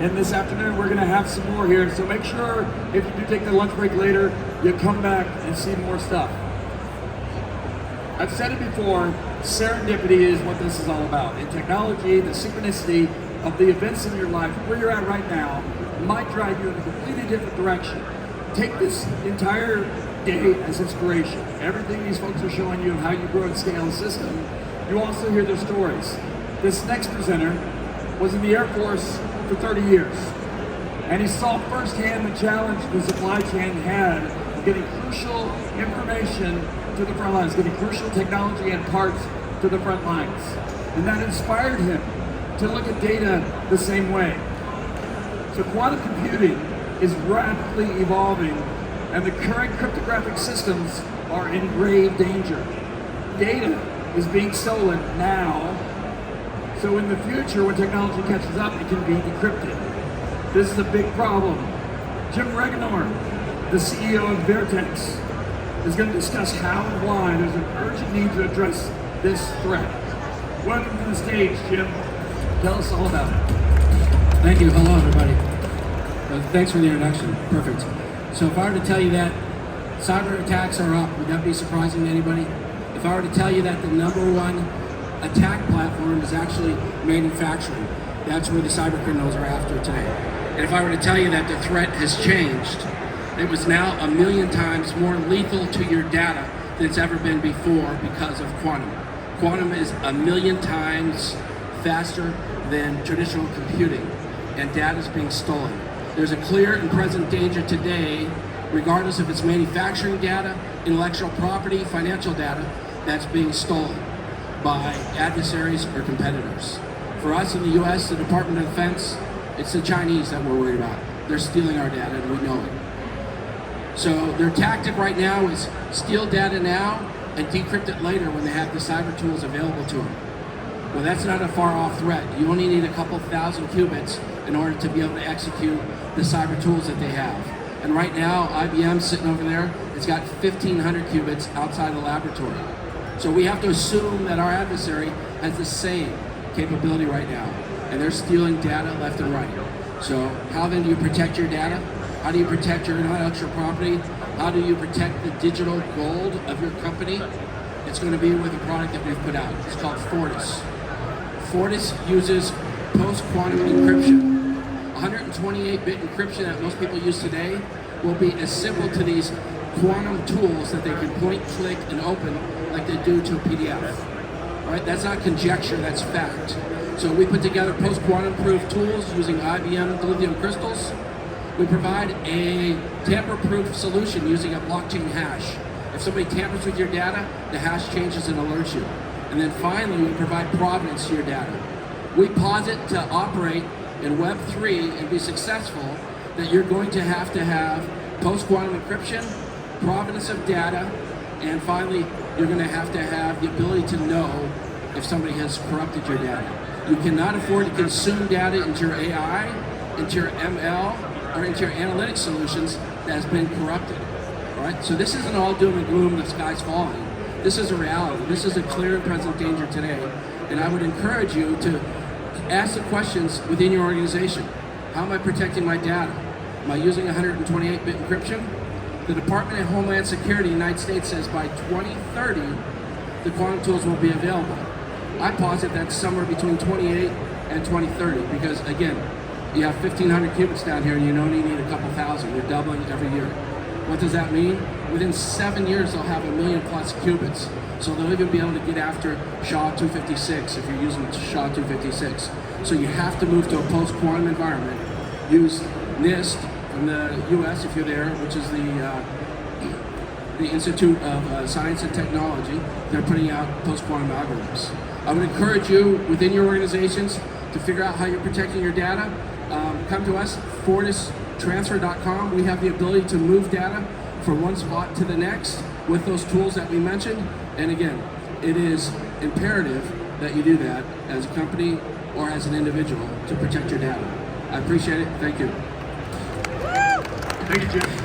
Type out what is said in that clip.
And this afternoon, we're going to have some more here. So make sure, if you do take the lunch break later, you come back and see more stuff. I've said it before, serendipity is what this is all about. In technology, the synchronicity of the events in your life, where you're at right now, might drive you in a completely different direction. Take this entire day as inspiration. Everything these folks are showing you of how you grow and scale a system, you also hear their stories. This next presenter was in the Air Force for 30 years, and he saw firsthand the challenge the supply chain had of getting crucial information to the front lines, getting crucial technology and parts to the front lines. And that inspired him to look at data the same way. So quantum computing is rapidly evolving, and the current cryptographic systems are in grave danger. Data is being stolen now, so in the future, when technology catches up, it can be decrypted. This is a big problem. Jim Regenor, the CEO of Vertex, is going to discuss how and why there's an urgent need to address this threat. Welcome to the stage, Jim. Tell us all about it. Thank you. Hello, everybody. Thanks for the introduction. Perfect. So if I were to tell you that cyber attacks are up, would that be surprising to anybody? If I were to tell you that the #1 attack platform is actually manufacturing, that's where the cyber criminals are after today. And if I were to tell you that the threat has changed, it was now 1 million times more lethal to your data than it's ever been before because of quantum. Quantum is 1 million times faster than traditional computing, and data is being stolen. There's a clear and present danger today, regardless if it's manufacturing data, intellectual property, financial data, that's being stolen by adversaries or competitors. For us in the US, the Department of Defense, it's the Chinese that we're worried about. They're stealing our data, and we know it. So their tactic right now is steal data now and decrypt it later when they have the cyber tools available to them. Well, that's not a far off threat. You only need a couple thousand qubits in order to be able to execute the cyber tools that they have. And right now, IBM's sitting over there, it's got 1,500 qubits outside the laboratory. So we have to assume that our adversary has the same capability right now, and they're stealing data left and right. So how then do you protect your data? How do you protect your intellectual property? How do you protect the digital gold of your company? It's going to be with a product that we've put out. It's called Fortis. Fortis uses post-quantum encryption. 128-bit encryption that most people use today will be as simple to these quantum tools that they can point, click, and open like they do to a PDF. Right? That's not conjecture, that's fact. So we put together post-quantum proof tools using IBM lithium crystals. We provide a tamper-proof solution using a blockchain hash. If somebody tampers with your data, the hash changes and alerts you. And then finally, we provide provenance to your data. We posit to operate in Web3 and be successful that you're going to have post-quantum encryption, provenance of data, and finally, you're going to have the ability to know if somebody has corrupted your data. You cannot afford to consume data into your AI, into your ML, or into your analytics solutions that has been corrupted. Right? So this isn't all doom and gloom, the sky's falling. This is a reality. This is a clear and present danger today. And I would encourage you to ask the questions within your organization. How am I protecting my data? Am I using 128-bit encryption? The Department of Homeland Security in the United States says by 2030, the quantum tools will be available. I posit that's somewhere between 28 and 2030 because, again, you have 1,500 qubits down here and you only need a couple thousand. You're doubling every year. What does that mean? Within 7 years, they'll have 1 million plus qubits. So they'll even be able to get after SHA-256 if you're using SHA-256. So you have to move to a post-quantum environment. Use NIST from the US if you're there, which is the Institute of Science and Technology. They're putting out post-quantum algorithms. I would encourage you within your organizations to figure out how you're protecting your data. Come to us, FortisTransfer.com. We have the ability to move data from one spot to the next with those tools that we mentioned. And again, it is imperative that you do that as a company or as an individual to protect your data. I appreciate it. Thank you. Thank you, Jim.